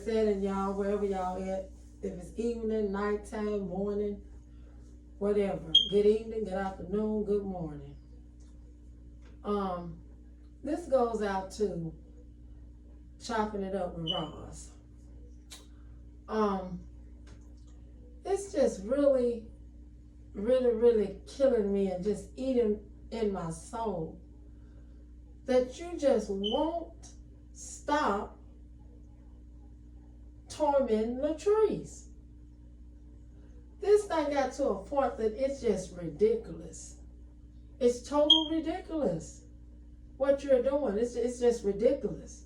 Said and y'all, wherever y'all at, if it's evening, nighttime, morning, whatever. Good evening, good afternoon, good morning. This goes out to chopping it up with Ross. It's just really killing me and just eating in my soul that you just won't stop tormenting Latrice. This thing got to a point that it's just ridiculous. It's total ridiculous what you're doing. It's just ridiculous.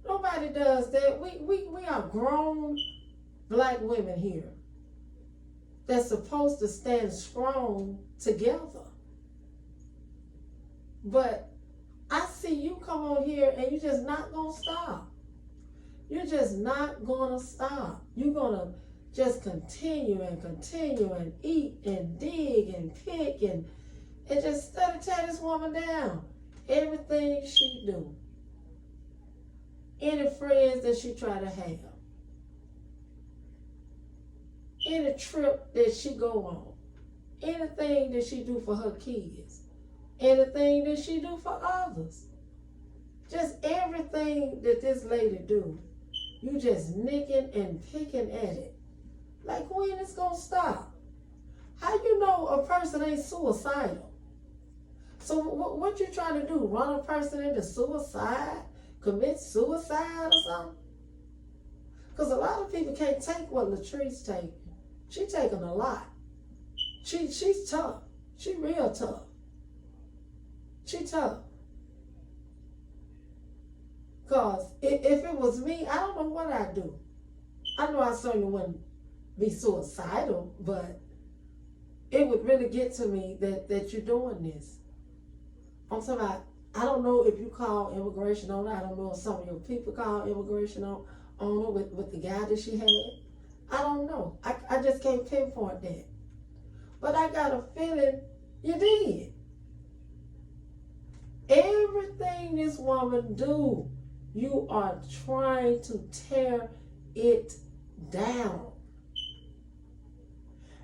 Nobody does that. We are grown black women here that's supposed to stand strong together. But I see you come on here and you're just not going to stop. You're just not going to stop. You're going to just continue and eat and dig and pick and just steady tear this woman down. Everything she do. Any friends that she try to have. Any trip that she go on. Anything that she do for her kids. Anything that she do for others. Just everything that this lady do. You just nicking and picking at it. Like, when it's gonna stop? How you know a person ain't suicidal? So what you trying to do? Run a person into suicide? Commit suicide or something? Because a lot of people can't take what Latrice taking. She taking a lot. She's tough. She real tough. She tough. Because if it was me, I don't know what I'd do. I know I certainly wouldn't be suicidal, but it would really get to me that you're doing this. I'm talking about, I don't know if you call immigration on her. I don't know if some of your people call immigration on her with the guy that she had. I don't know. I just can't pinpoint that. But I got a feeling you did. Everything this woman do, you are trying to tear it down.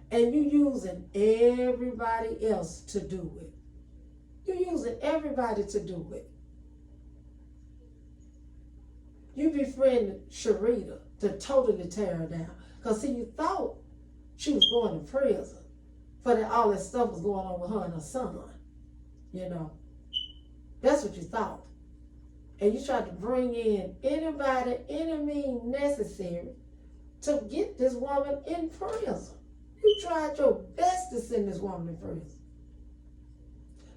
And you using everybody else to do it. You're using everybody to do it. You befriended Sharita to totally tear her down. Because see, you thought she was going to prison for that all that stuff was going on with her and her son. You know. That's what you thought. And you tried to bring in anybody, any means necessary to get this woman in prison. You tried your best to send this woman in prison.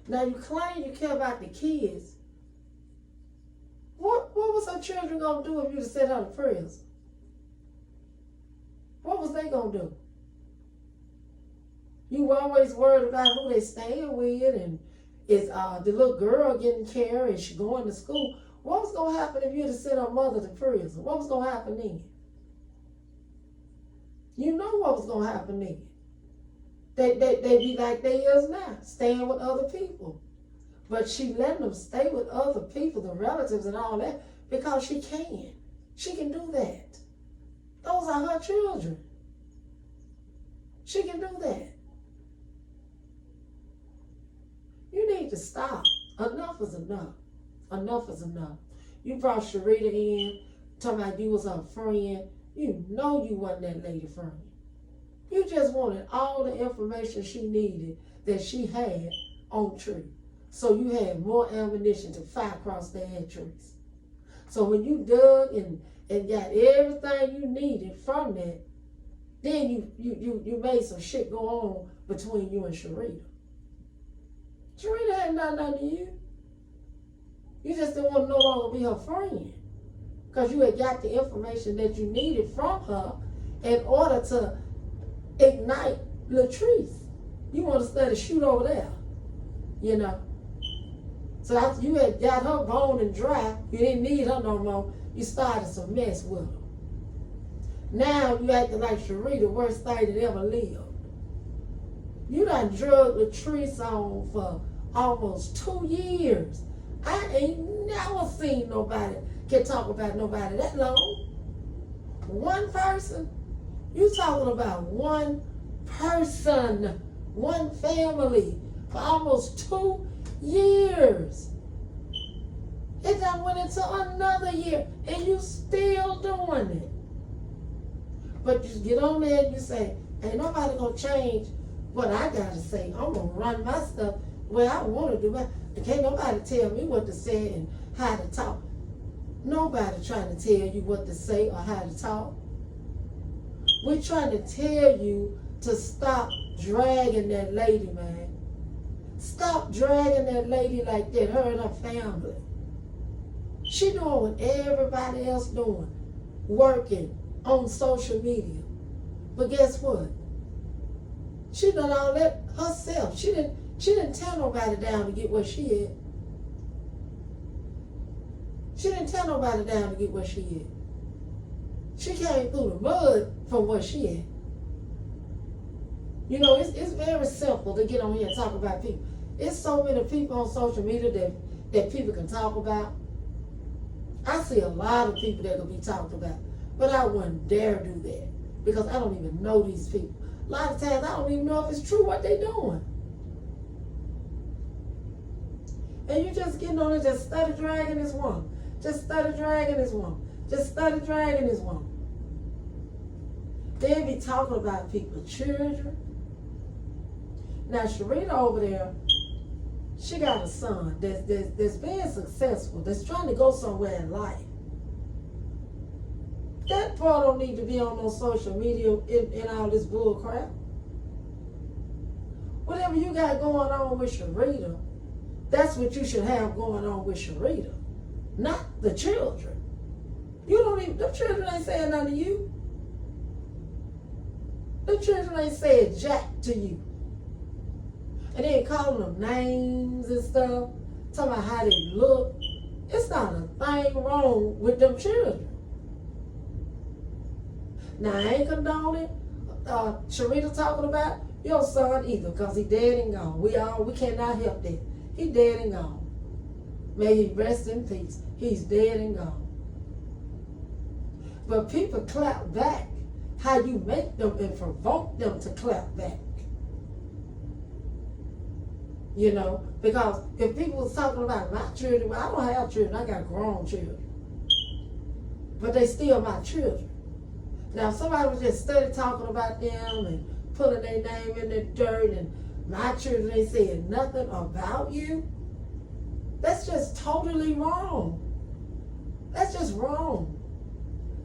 Now you claim you care about the kids. What was her children going to do if you sent her to prison? What was they going to do? You were always worried about who they staying with, and is the little girl getting care, and she going to school. What was going to happen if you had sent her mother to prison? What was going to happen then? You know what was going to happen then. They be like they is now, staying with other people. But she letting them stay with other people, the relatives and all that, because she can. She can do that. Those are her children. She can do that. You need to stop. Enough is enough. Enough is enough. You brought Sharita in, talking about you was her friend. You know you wasn't that lady friend. You just wanted all the information she needed that she had on Tree. So you had more ammunition to fire across the trees. So when you dug and got everything you needed from that, then you made some shit go on between you and Sharita. Sharita had nothing done to you. You just didn't want to no longer be her friend. Because you had got the information that you needed from her in order to ignite Latrice. You want to study shoot over there. You know. So after you had got her bone and dry, you didn't need her no more, you started some mess with her. Now you acting like Sharita, the worst thing that ever lived. You done drug Latrice on for almost 2 years. I ain't never seen nobody can talk about nobody that long. person. You talking about one person, one family for almost 2 years. It done went into another year and you still doing it. But you get on there and you say, ain't nobody gonna change what I gotta say. I'm gonna run my stuff where I wanna do it. Can't nobody tell me what to say and how to talk. Nobody trying to tell you what to say or how to talk. We're trying to tell you to stop dragging that lady, man. Stop dragging that lady like that, her and her family. She doing what everybody else doing, working on social media. But guess what? She done all that herself. She didn't tell nobody down to get where she at. She didn't tell nobody down to get where she at. She came through the mud from where she at. You know, it's very simple to get on here and talk about people. It's so many people on social media that people can talk about. I see a lot of people that can be talked about, but I wouldn't dare do that because I don't even know these people. A lot of times I don't even know if it's true what they're doing. And you just getting on it, just study dragging this woman. Just study dragging this woman. Just study dragging this woman. They be talking about people's children. Now Sharita over there, she got a son that's being successful, that's trying to go somewhere in life. That part don't need to be on no social media in all this bull crap. Whatever you got going on with Sharita, that's what you should have going on with Sharita, not the children. You don't even, the children ain't saying nothing to you. The children ain't saying jack to you. And then calling them names and stuff, talking about how they look. It's not a thing wrong with them children. Now, I ain't condoning Sharita talking about your son either, because he dead and gone. We cannot help that. He dead and gone. May he rest in peace. He's dead and gone. But people clap back how you make them and provoke them to clap back. You know, because if people was talking about my children, well, I don't have children, I got grown children. But they still my children. Now, if somebody was just study talking about them and putting their name in the dirt and my children ain't saying nothing about you, that's just totally wrong. That's just wrong.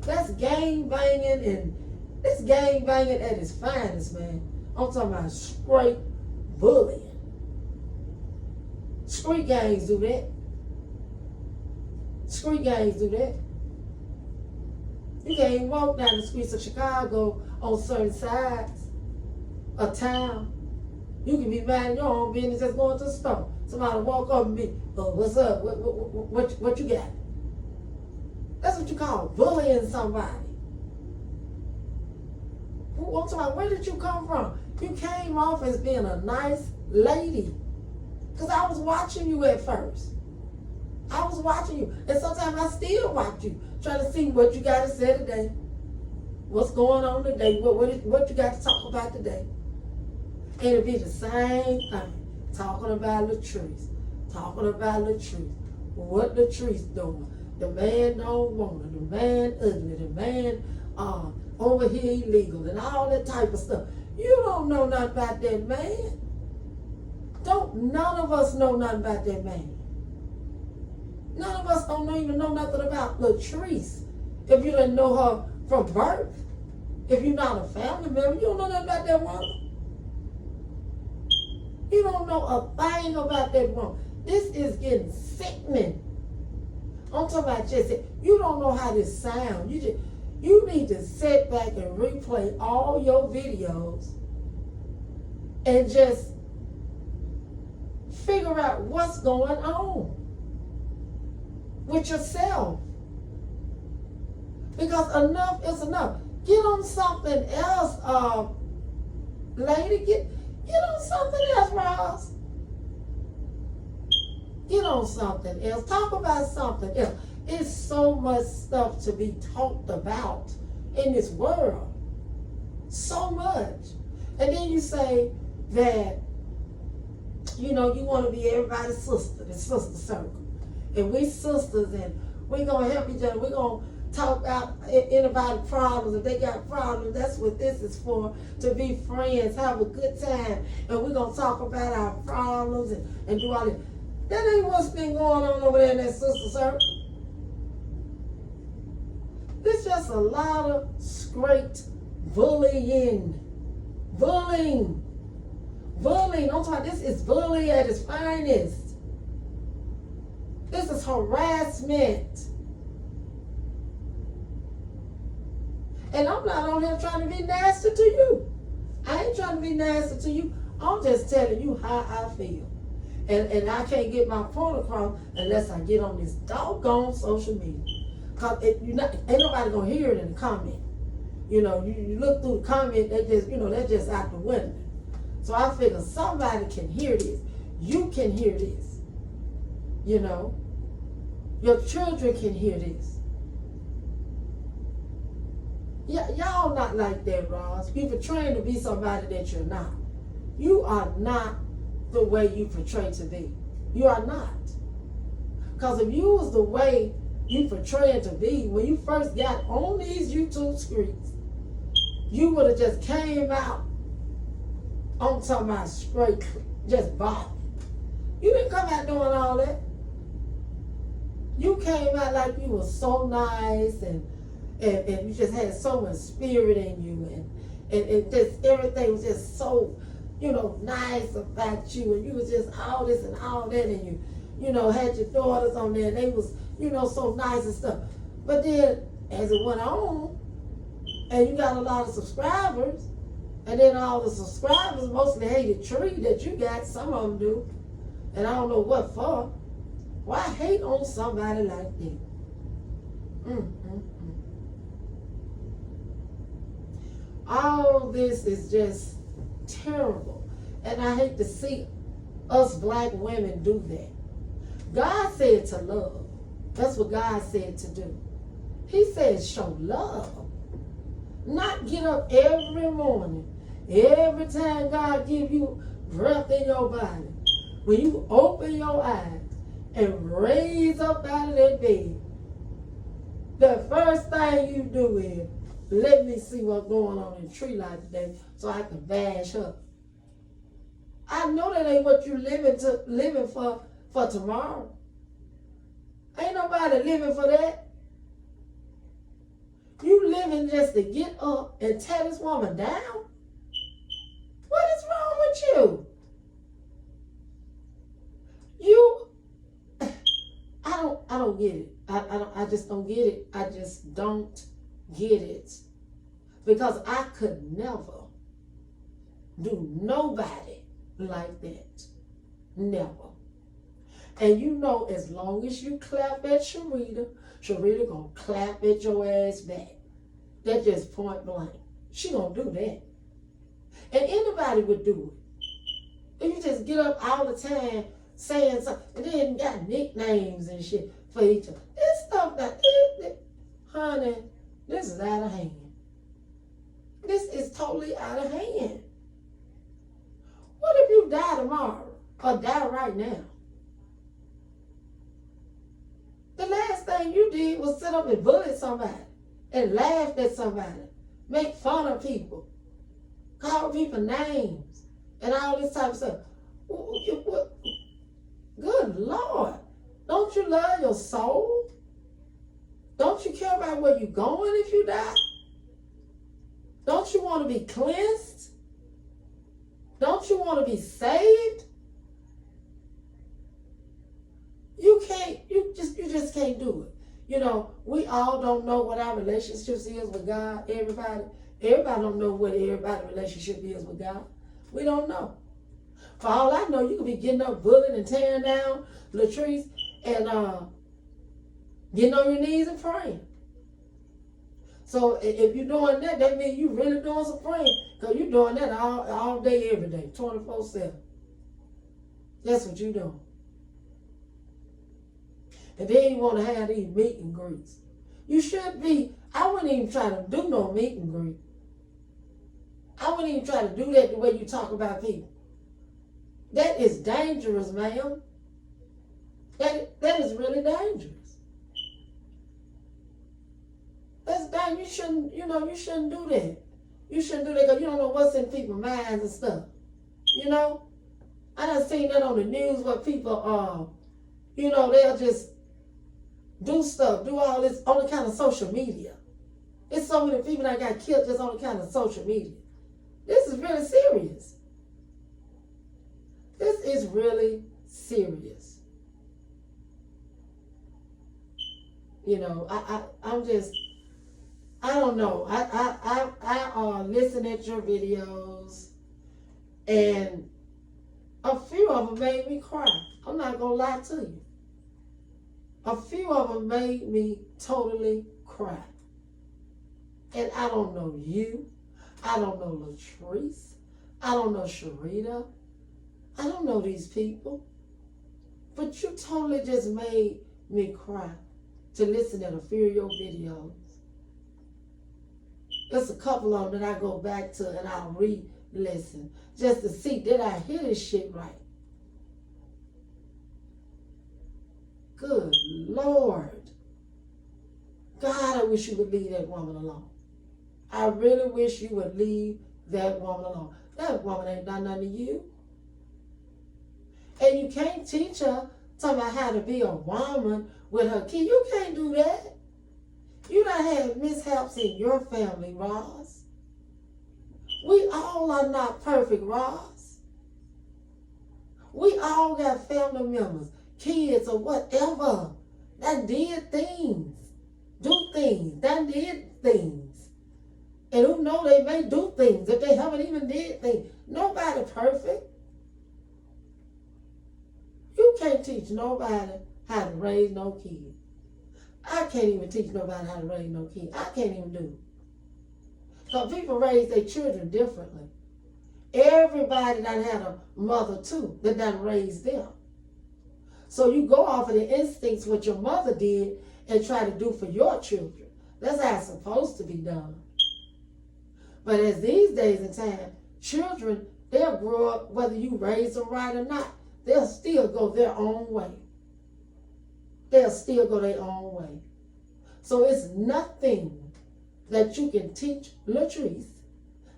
That's gang banging, and it's gang banging at its finest, man. I'm talking about straight bullying. Street gangs do that. Street gangs do that. You can't even walk down the streets of Chicago on certain sides of town. You can be minding your own business just going to the store. Somebody walk up and be, oh, what's up? What you got? That's what you call bullying somebody. I'm talking about, where did you come from? You came off as being a nice lady. Because I was watching you at first. I was watching you. And sometimes I still watch you, trying to see what you got to say today. What's going on today? What you got to talk about today? And it'll be the same thing. Talking about Latrice. Talking about Latrice. What Latrice doing. The man don't want her. The man ugly. The man over here illegal. And all that type of stuff. You don't know nothing about that man. None of us know nothing about that man. None of us don't even know nothing about Latrice. If you didn't know her from birth, if you're not a family member, you don't know nothing about that woman. You don't know a thing about that woman. This is getting sickening. I'm talking about just, you don't know how this sounds. You need to sit back and replay all your videos and just figure out what's going on with yourself. Because enough is enough. Get on something else, lady. Get on something else, Ross. Get on something else. Talk about something else. It's so much stuff to be talked about. in this world. So much. And then you say that, you want to be everybody's sister, the sister circle. And we sisters, and we're going to help each other. We're going to talk about anybody's problems. If they got problems, that's what this is for, to be friends, have a good time. And we're going to talk about our problems and do all this. That ain't what's been going on over there in that sister circle. It's just a lot of straight bullying. Bullying. Bullying. I'm talking, this is bullying at its finest. This is harassment. And I'm not on here trying to be nasty to you. I ain't trying to be nasty to you. I'm just telling you how I feel. And I can't get my point across unless I get on this doggone social media. Because ain't nobody going to hear it in the comment. You look through the comment, they're just out the window. So I figure somebody can hear this. You can hear this. Your children can hear this. Yeah, y'all not like that, Ross. You're portraying to be somebody that you're not. You are not the way you portray to be. You are not. Because if you was the way you portraying to be when you first got on these YouTube streets, you would have just came out on talking about straight, just bobbing. You didn't come out doing all that. You came out like you were so nice and you just had so much spirit in you and just everything was just so, nice about you, and you was just all this and all that, and you had your daughters on there and they was, so nice and stuff. But then as it went on and you got a lot of subscribers, and then all the subscribers mostly hate the tree that you got, some of them do, and I don't know what for. Why hate on somebody like that? All this is just terrible. And I hate to see us black women do that. God said to love. That's what God said to do. He said show love. Not get up every morning, every time God give you breath in your body, when you open your eyes and raise up out of that bed, the first thing you do is, let me see what's going on in tree life today so I can bash her. I know that ain't what you living for tomorrow. Ain't nobody living for that. You living just to get up and tear this woman down? What is wrong with you? I don't get it. I just don't get it. I just don't get it. Because I could never do nobody like that. Never. And as long as you clap at Sharita gonna clap at your ass back. That's just point blank. She gonna do that. And anybody would do it. If you just get up all the time saying something, and then got nicknames and shit for each other. This stuff honey, this is out of hand. This is totally out of hand. What if you die tomorrow or die right now? The last thing you did was sit up and bully somebody and laugh at somebody, make fun of people, call people names, and all this type of stuff. Good Lord. Don't you love your soul? Don't you care about where you're going if you die? Don't you want to be cleansed? Don't you want to be saved? You just can't do it. We all don't know what our relationships is with God. Everybody don't know what everybody's relationship is with God. We don't know. For all I know, you could be getting up, bullying and tearing down Latrice and getting on your knees and praying. So if you're doing that, that means you're really doing some praying, because you're doing that all day, every day, 24/7. That's what you're doing. And then you want to have these meet and greets. You should be I wouldn't even try to do no meet and greet. I wouldn't even try to do that the way you talk about people. That is dangerous, ma'am. That is really dangerous. That's dangerous. You shouldn't do that. You shouldn't do that because you don't know what's in people's minds and stuff. I done seen that on the news where people, they'll just do stuff, do all this on the kind of social media. It's so many people that got killed just on the kind of social media. This is really serious. This is really serious. I don't know. I listen at your videos, and a few of them made me cry. I'm not gonna lie to you. A few of them made me totally cry. And I don't know you. I don't know Latrice. I don't know Sharita. I don't know these people. But you totally just made me cry to listen to a few of your videos. There's a couple of them that I go back to and I'll re-listen just to see, did I hear this shit right? Good Lord. God, I wish you would leave that woman alone. I really wish you would leave that woman alone. That woman ain't done nothing to you. And you can't teach her talking about how to be a woman with her kid. You can't do that. You done had mishaps in your family, Roz. We all are not perfect, Roz. We all got family members, kids or whatever, that did things, do things, that did things. And who know they may do things if they haven't even did things. Nobody perfect. You can't teach nobody how to raise no kid. I can't even teach nobody how to raise no kid. I can't even do it. So people raise their children differently. Everybody done had a mother too that done raised them. So you go off of the instincts what your mother did and try to do for your children. That's how it's supposed to be done. But as these days and time, children, they'll grow up whether you raise them right or not. They'll still go their own way. They'll still go their own way. So it's nothing that you can teach Latrice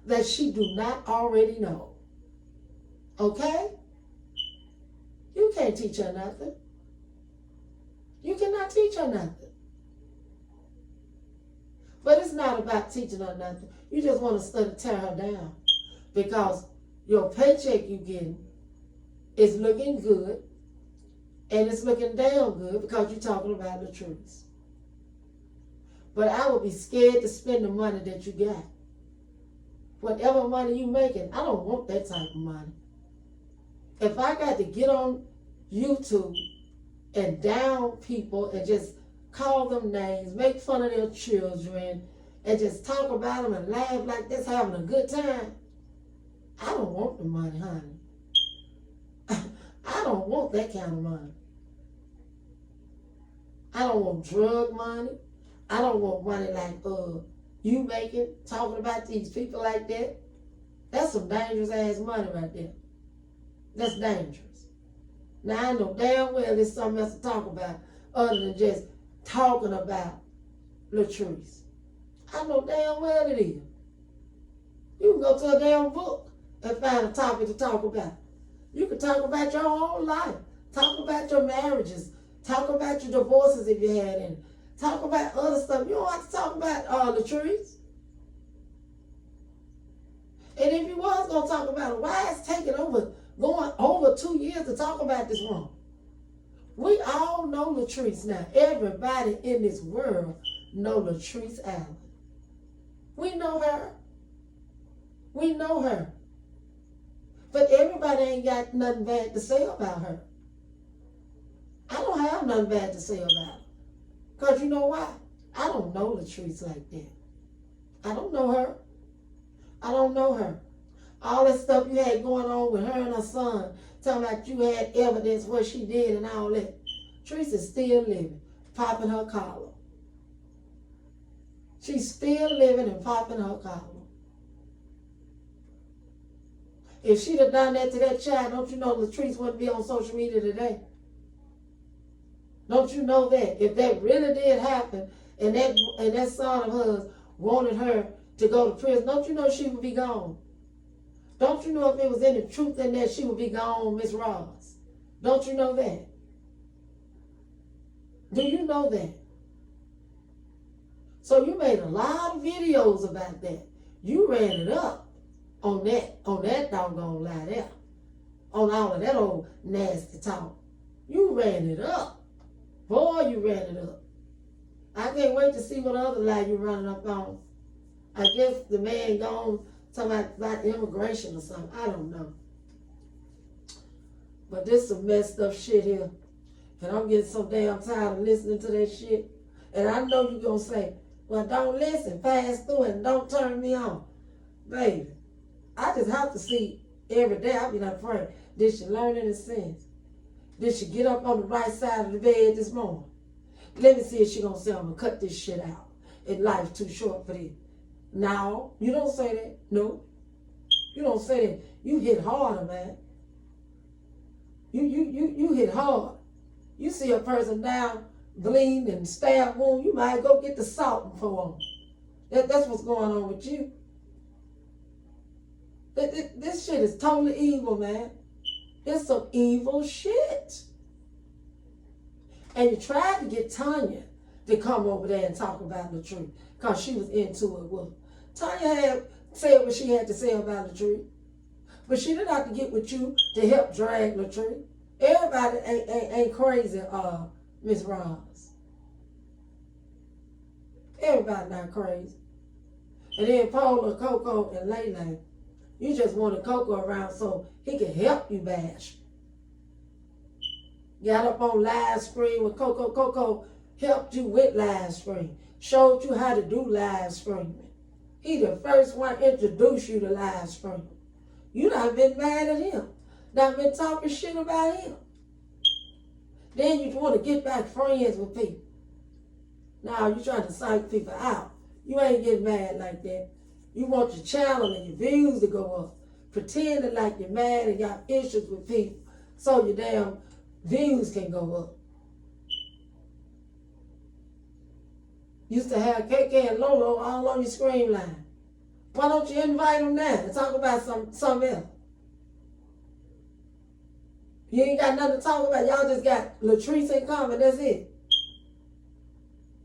that she do not already know. Okay? You can't teach her nothing. You cannot teach her nothing. But it's not about teaching her nothing. You just want to study to tear her down. Because your paycheck you getting is looking good. And it's looking damn good because you're talking about Latrice. But I would be scared to spend the money that you got. Whatever money you making, I don't want that type of money. If I got to get on YouTube and down people and just call them names, make fun of their children, and just talk about them and laugh like this, having a good time, I don't want the money, honey. I don't want that kind of money. I don't want drug money. I don't want money like you making, talking about these people like that. That's some dangerous ass money right there. That's dangerous. Now I know damn well there's something else to talk about other than just talking about Latrice. I know damn well it is. You can go to a damn book and find a topic to talk about. You can talk about your own life. Talk about your marriages. Talk about your divorces if you had any. Talk about other stuff. You don't have to talk about Latrice. And if you was going to talk about it, why is going over 2 years to talk about this woman? We all know Latrice now. Everybody in this world know Latrice Allen. We know her. We know her. But everybody ain't got nothing bad to say about her. I don't have nothing bad to say about her. Because you know why? I don't know Latrice like that. I don't know her. I don't know her. All that stuff you had going on with her and her son, talking about you had evidence what she did and all that. Latrice is still living, popping her collar. She's still living and popping her collar. If she'd have done that to that child, don't you know Latrice wouldn't be on social media today? Don't you know that? If that really did happen, and that son of hers wanted her to go to prison, don't you know she would be gone? Don't you know if it was any truth in that, she would be gone, Miss Ross? Don't you know that? Do you know that? So you made a lot of videos about that. You ran it up on that doggone lie there. On all of that old nasty talk. You ran it up. Boy, you ran it up. I can't wait to see what other lie you're running up on. I guess the man gone talking about immigration or something. I don't know. But this is some messed up shit here. And I'm getting so damn tired of listening to that shit. And I know you're going to say, well, don't listen, pass through and don't turn me on. Baby, I just have to see every day. I be like, praying, did she learn any sense? Did she get up on the right side of the bed this morning? Let me see if she going to say, I'm going to cut this shit out. And life's too short for this. No, you don't say that. No. You don't say that. You hit harder, man. You hit hard. You see a person down, bleeding and stab wound, you might go get the salt for them. That's what's going on with you. This shit is totally evil, man. It's some evil shit. And you tried to get Tanya to come over there and talk about the truth because she was into it with her. Tanya had said what she had to say about the truth. But she didn't have to get with you to help drag the truth. Everybody ain't crazy, Miss Ross. Everybody not crazy. And then Paula, Coco, and Lele, you just wanted Coco around so he could help you bash. Got up on live screen with Coco. Coco helped you with live screen. Showed you how to do live streaming. He the first one introduced you to live streaming. You done been mad at him. Done been talking shit about him. Then you want to get back friends with people. Now you trying to psych people out. You ain't getting mad like that. You want your channel and your views to go up. Pretending like you're mad and got issues with people so your damn views can go up. Used to have KK and Lolo all on your screen line. Why don't you invite them now and talk about something else? You ain't got nothing to talk about. Y'all just got Latrice in common. That's it.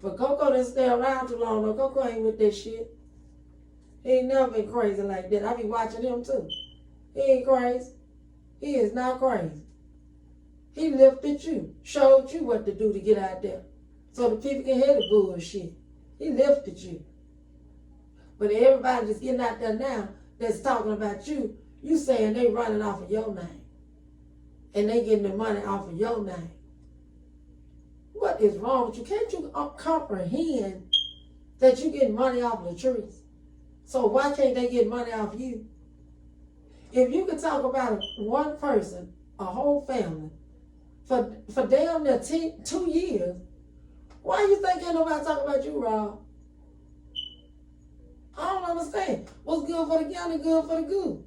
But Coco didn't stay around too long though. Coco ain't with that shit. He ain't never been crazy like that. I be watching him too. He ain't crazy. He is not crazy. He lifted you. Showed you what to do to get out there. So the people can hear the bullshit. He lifted you. But everybody just getting out there now that's talking about you, you saying they running off of your name. And they getting the money off of your name. What is wrong with you? Can't you comprehend that you getting money off of the trees? So why can't they get money off you? If you could talk about one person, a whole family, for damn near 2 years, why you think ain't nobody talking about you, Rob? I don't understand. What's good for the gander, good for the goose.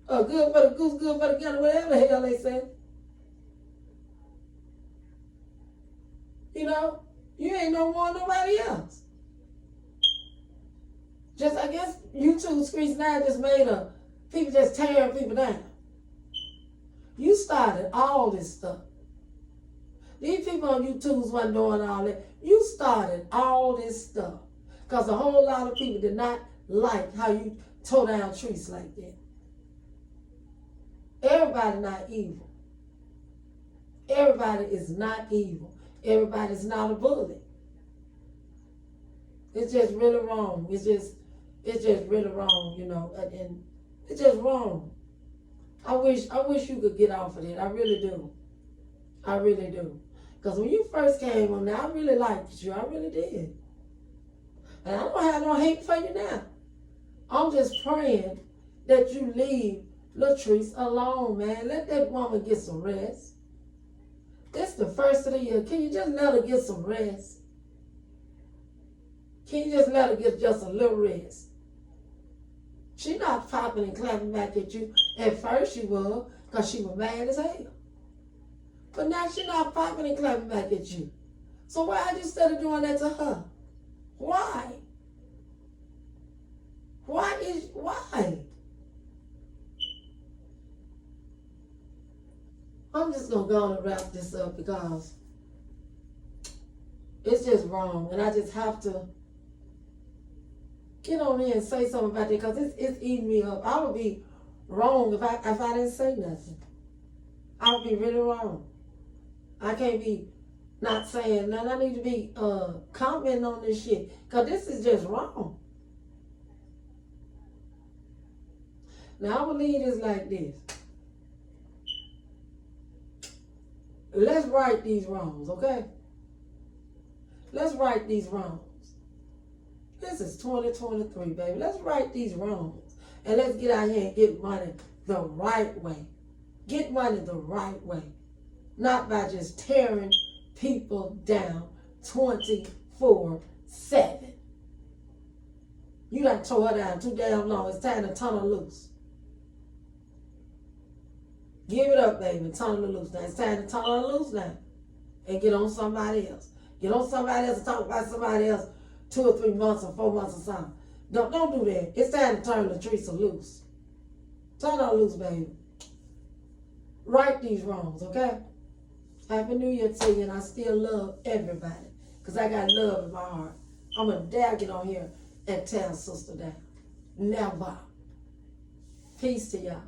Good for the goose, good for the gander, whatever the hell they say. You know, you ain't no more than nobody else. Just, I guess, YouTube Screens now just made people just tearing people down. You started all this stuff. These people on YouTube wasn't doing all that. You started all this stuff. Because a whole lot of people did not like how you tore down trees like that. Everybody not evil. Everybody is not evil. Everybody's not a bully. It's just really wrong. It's just really wrong, you know, and it's just wrong. I wish you could get off of it. I really do. I really do. Because when you first came on there, I really liked you. I really did. And I don't have no hate for you now. I'm just praying that you leave Latrice alone, man. Let that woman get some rest. This the first of the year. Can you just let her get some rest? Can you just let her get just a little rest? She not popping and clapping back at you. At first she was, because she was mad as hell. But now she not popping and clapping back at you. So why you instead of doing that to her? Why? Why? I'm just gonna go on and wrap this up because it's just wrong, and I just have to get on here and say something about it because it's eating me up. I would be wrong if I didn't say nothing. I would be really wrong. I can't be not saying nothing. I need to be commenting on this shit because this is just wrong. Now I will leave this like this. Let's right these wrongs, okay? Let's right these wrongs. This is 2023, baby. Let's right these wrongs. And let's get out here and get money the right way. Get money the right way. Not by just tearing people down 24/7. You done tore her down too damn long. It's time to turn her loose. Give it up, baby. Turn her loose now. It's time to turn her loose now. And get on somebody else. Get on somebody else and talk about somebody else 2 or 3 months or 4 months or something. Don't do that. It's time to turn Latrice loose. Turn her loose, baby. Right these wrongs, okay? Happy New Year to you, and I still love everybody. Because I got love in my heart. I'm going to dare get on here and tear a sister down. Never. Peace to y'all.